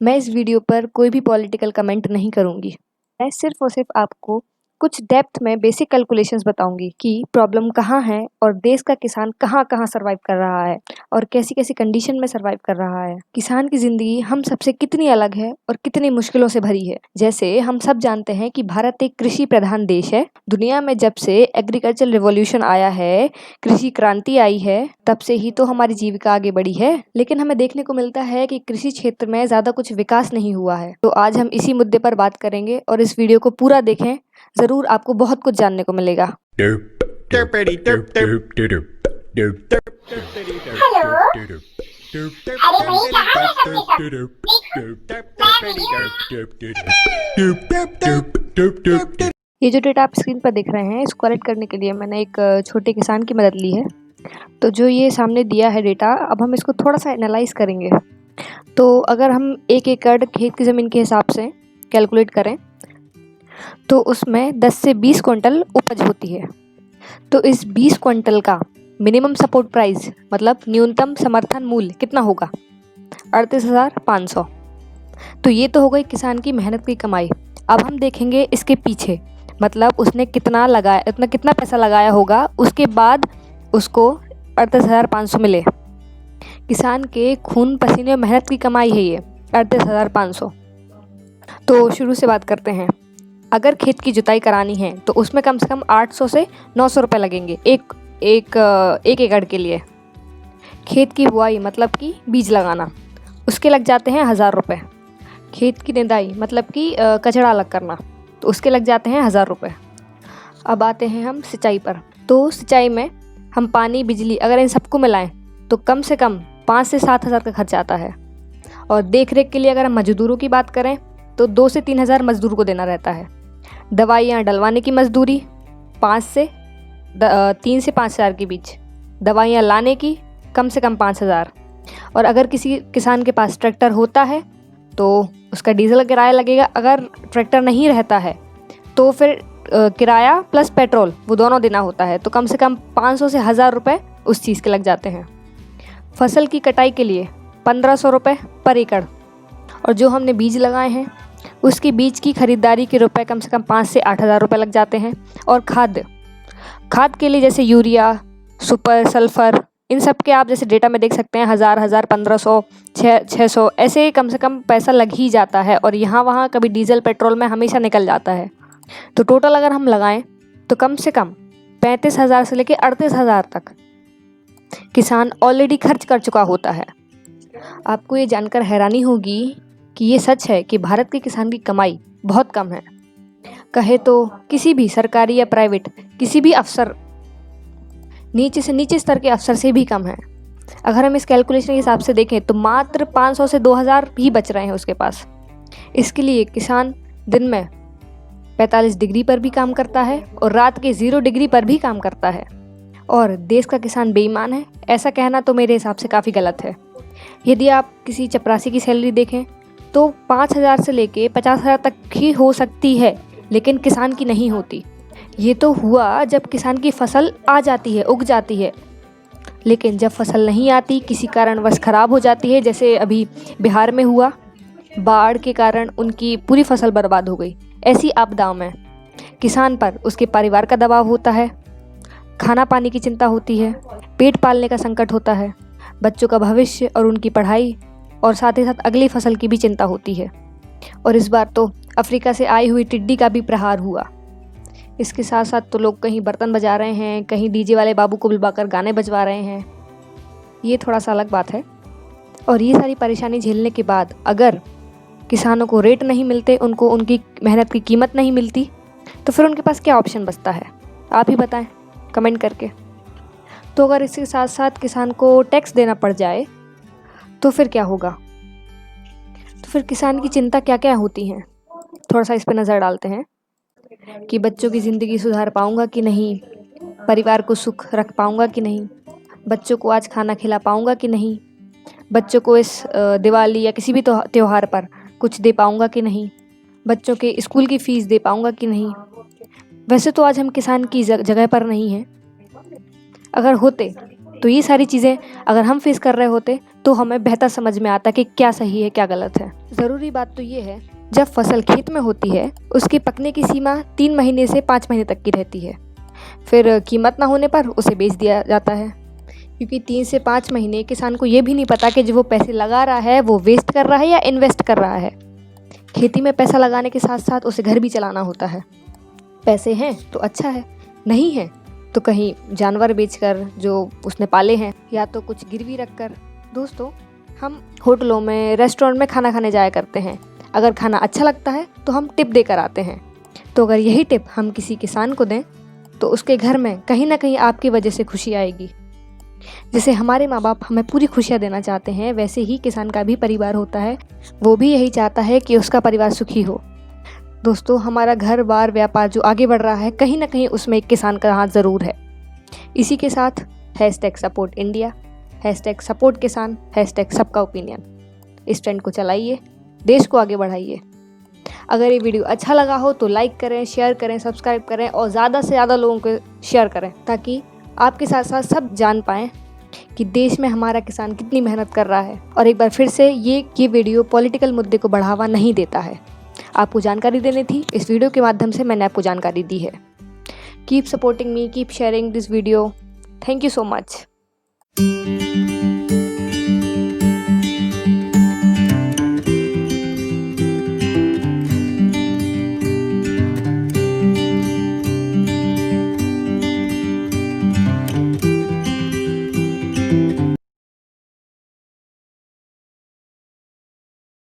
मैं इस वीडियो पर कोई भी पॉलिटिकल कमेंट नहीं करूँगी। मैं सिर्फ़ और सिर्फ़ आपको कुछ डेप्थ में बेसिक कैलकुलेशंस बताऊँगी कि प्रॉब्लम कहाँ है और देश का किसान कहाँ-कहाँ सर्वाइव कर रहा है और कैसी-कैसी कंडीशन में सर्वाइव कर रहा है। किसान की ज़िंदगी हम सबसे कितनी अलग है और कितनी मुश्किलों से भरी है। जैसे हम सब जानते हैं कि भारत एक कृषि प्रधान देश है। दुनिया में जब से एग्रीकल्चर रिवॉल्यूशन आया है, कृषि क्रांति आई है, तब से ही तो हमारी जीविका आगे बढ़ी है। लेकिन हमें देखने को मिलता है कि कृषि क्षेत्र में ज़्यादा कुछ विकास नहीं हुआ है। तो आज हम इसी मुद्दे पर बात करेंगे और इस वीडियो को पूरा देखें, ज़रूर आपको बहुत कुछ जानने को मिलेगा। Derpity derp derp derp derp derp derpity derp hello derp derp अरे भाई कहाँ है सबके सब derp ये जो डेटा आप स्क्रीन पर देख रहे हैं, इसको कलेक्ट करने के लिए मैंने एक छोटे किसान की मदद ली है। तो जो ये सामने दिया है डेटा, अब हम इसको थोड़ा-सा एनालाइज़ करेंगे। तो अगर हम 1 एकड़ खेत की ज़मीन के हिसाब से कैलकुलेट करें, तो उसमें 10 से 20 क्विंटल उपज होती है। तो इस 20 क्विंटल का मिनिमम सपोर्ट प्राइस मतलब न्यूनतम समर्थन मूल्य कितना होगा? 38,500। तो ये तो हो गई किसान की मेहनत की कमाई। अब हम देखेंगे इसके पीछे, मतलब उसने कितना पैसा लगाया होगा, उसके बाद उसको 38,500 मिले। किसान के खून पसीने और मेहनत की कमाई है ये 38,500। तो शुरू से बात करते हैं। अगर खेत की जुताई करानी है तो उसमें कम से कम 800 से 900 रुपये लगेंगे एक एकड़ के लिए। खेत की बुआई मतलब कि बीज लगाना, उसके लग जाते हैं 1,000 रुपये। खेत की निदाई मतलब कि कचड़ा अलग करना, तो उसके लग जाते हैं 1,000 रुपये। अब आते हैं हम सिंचाई पर। तो सिंचाई में हम पानी, बिजली अगर इन सबको मिलाएं तो कम से कम 5 से 7,000 का खर्च आता है। और देख रेख के लिए अगर हम मजदूरों की बात करें तो 2 से 3,000 मजदूर को देना रहता है। दवाइयाँ डलवाने की मजदूरी 3 से 5,000 के बीच। दवाइयाँ लाने की कम से कम 5,000। और अगर किसी किसान के पास ट्रैक्टर होता है तो उसका डीजल किराया लगेगा। अगर ट्रैक्टर नहीं रहता है तो फिर किराया प्लस पेट्रोल वो दोनों देना होता है। तो कम से कम 500 से 1,000 रुपये उस चीज़ के लग जाते हैं। फसल की कटाई के लिए 1,500 रुपये पर एकड़। और जो हमने बीज लगाए हैं उसकी बीज की खरीदारी के रुपए कम से कम 5 से 8,000 रुपये लग जाते हैं। और खाद के लिए जैसे यूरिया, सुपर, सल्फर, इन सब के आप जैसे डेटा में देख सकते हैं 1,000, 1,500, 600 ऐसे कम से कम पैसा लग ही जाता है। और यहाँ वहाँ कभी डीजल पेट्रोल में हमेशा निकल जाता है। तो टोटल अगर हम लगाएं तो कम से कम 35,000 से लेकर 38,000 तक किसान ऑलरेडी खर्च कर चुका होता है। आपको ये जानकर हैरानी होगी कि ये सच है कि भारत के किसान की कमाई बहुत कम है। कहे तो किसी भी सरकारी या प्राइवेट किसी भी अफसर, नीचे से नीचे स्तर के अफसर से भी कम है। अगर हम इस कैलकुलेशन के हिसाब से देखें तो मात्र 500 से 2,000 ही बच रहे हैं उसके पास। इसके लिए किसान दिन में 45 डिग्री पर भी काम करता है और रात के 0 डिग्री पर भी काम करता है। और देश का किसान बेईमान है, ऐसा कहना तो मेरे हिसाब से काफ़ी गलत है। यदि आप किसी चपरासी की सैलरी देखें तो 5,000 से लेके 50,000 तक ही हो सकती है, लेकिन किसान की नहीं होती। ये तो हुआ जब किसान की फसल आ जाती है, उग जाती है। लेकिन जब फसल नहीं आती, किसी कारणवश ख़राब हो जाती है, जैसे अभी बिहार में हुआ, बाढ़ के कारण उनकी पूरी फसल बर्बाद हो गई। ऐसी आपदाओं में किसान पर उसके परिवार का दबाव होता है, खाना पानी की चिंता होती है, पेट पालने का संकट होता है, बच्चों का भविष्य और उनकी पढ़ाई, और साथ ही साथ अगली फसल की भी चिंता होती है। और इस बार तो अफ्रीका से आई हुई टिड्डी का भी प्रहार हुआ। इसके साथ साथ तो लोग कहीं बर्तन बजा रहे हैं, कहीं डीजे वाले बाबू को बुलवाकर गाने बजवा रहे हैं। ये थोड़ा सा अलग बात है। और ये सारी परेशानी झेलने के बाद अगर किसानों को रेट नहीं मिलते, उनको उनकी मेहनत की कीमत नहीं मिलती, तो फिर उनके पास क्या ऑप्शन बचता है? आप ही बताएं कमेंट करके। तो अगर इसके साथ साथ किसान को टैक्स देना पड़ जाए तो फिर क्या होगा? तो फिर किसान की चिंता क्या क्या होती हैं, थोड़ा सा इस पर नज़र डालते हैं कि बच्चों की ज़िंदगी सुधार पाऊँगा कि नहीं, परिवार को सुख रख पाऊँगा कि नहीं, बच्चों को आज खाना खिला पाऊँगा कि नहीं, बच्चों को इस दिवाली या किसी भी त्यौहार पर कुछ दे पाऊँगा कि नहीं, बच्चों के स्कूल की फ़ीस दे पाऊँगा कि नहीं। वैसे तो आज हम किसान की जगह पर नहीं हैं। अगर होते तो ये सारी चीज़ें अगर हम फेस कर रहे होते तो हमें बेहतर समझ में आता कि क्या सही है क्या गलत है। ज़रूरी बात तो ये है, जब फसल खेत में होती है उसकी पकने की सीमा 3 महीने से 5 महीने तक की रहती है। फिर कीमत ना होने पर उसे बेच दिया जाता है, क्योंकि 3 से 5 महीने किसान को ये भी नहीं पता कि जो वो पैसे लगा रहा है वो वेस्ट कर रहा है या इन्वेस्ट कर रहा है। खेती में पैसा लगाने के साथ साथ उसे घर भी चलाना होता है। पैसे हैं तो अच्छा है, नहीं है तो कहीं जानवर बेचकर जो उसने पाले हैं या तो कुछ गिरवी रखकर। दोस्तों, हम होटलों में रेस्टोरेंट में खाना खाने जाया करते हैं। अगर खाना अच्छा लगता है तो हम टिप देकर आते हैं। तो अगर यही टिप हम किसी किसान को दें तो उसके घर में कहीं ना कहीं आपकी वजह से खुशी आएगी। जैसे हमारे माँ बाप हमें पूरी खुशियाँ देना चाहते हैं, वैसे ही किसान का भी परिवार होता है, वो भी यही चाहता है कि उसका परिवार सुखी हो। दोस्तों, हमारा घर बार व्यापार जो आगे बढ़ रहा है कहीं ना कहीं उसमें एक किसान का हाथ ज़रूर है। इसी के साथ #सपोर्ट इंडिया, #सपोर्ट किसान, #सबका ओपिनियन, इस ट्रेंड को चलाइए, देश को आगे बढ़ाइए। अगर ये वीडियो अच्छा लगा हो तो लाइक करें, शेयर करें, सब्सक्राइब करें और ज़्यादा से ज़्यादा लोगों को शेयर करें, ताकि आपके साथ साथ सब जान पाएँ कि देश में हमारा किसान कितनी मेहनत कर रहा है। और एक बार फिर से ये वीडियो पॉलिटिकल मुद्दे को बढ़ावा नहीं देता है। आपको जानकारी देनी थी, इस वीडियो के माध्यम से मैंने आपको जानकारी दी है। Keep supporting me, keep sharing this video. Thank you so much.